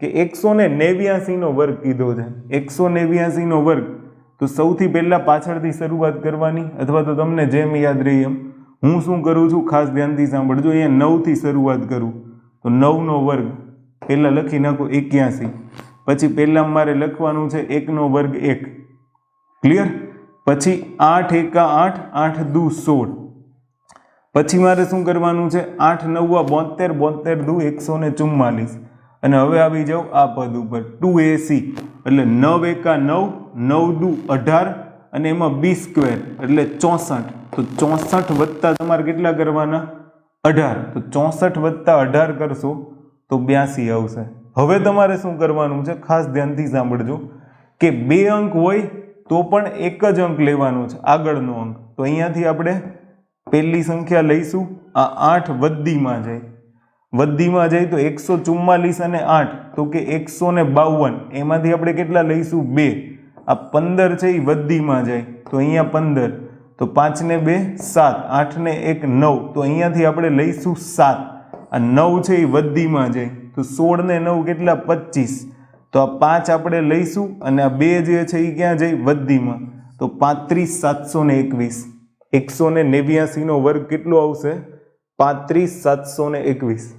કે 189 નો વર્ગ કીધો છે, 189 નો વર્ગ, તો સૌથી પહેલા પાછળથી શરૂઆત કરવાની, અથવા તો તમને જેમ યાદ રહી એમ. હું શું કરું છું ખાસ ધ્યાનથી સાંભળજો. અહીંયા 9 થી શરૂઆત કરું તો 9 નો વર્ગ પહેલા લખી નાખો 81. પછી પહેલા મારે લખવાનું છે 1 નો વર્ગ 1. ક્લિયર? પછી 8 એકા 8, 8 દુ 16. પછી મારે શું કરવાનું છે 8 નવા 72, 72 દુ 144. અને હવે આવી જાઓ આ પદ ઉપર 2ac, એટલે 9 એકા 9, 9 દુ 18, અને એમાં b સ્ક્વેર એટલે 64. તો 64 વત્તા તમારે કેટલા કરવાના? 18. તો 64 વત્તા 18 કરશો તો 82 આવશે. હવે તમારે શું કરવાનું છે ખાસ ધ્યાનથી સાંભળજો કે 2 અંક હોય તો પણ એક જ અંક લેવાનો છે, આગળનો અંક. તો અહીંયાથી આપણે પહેલી સંખ્યા લઈશું, આ 8 વદ્દીમાં જાય, વદ્દીમાં જાય તો 144 અને 8 તો કે 152. એમાંથી આપણે કેટલા લઈશું? 2. આ 15 છે એ વદ્દીમાં જાય તો અહીંયા 15, તો 5 ને 2 7, 8 ને 1 9, તો અહીંયાથી આપણે લઈશું 7. આ 9 છે એ વદ્દીમાં જાય તો 16 ને 9 કેટલા? 25. તો આ 5 આપણે લઈશું અને આ 2 જે છે એ ક્યાં જાય? વદ્દીમાં. તો 35,721. 189 નો વર્ગ કેટલો આવશે? 35,721.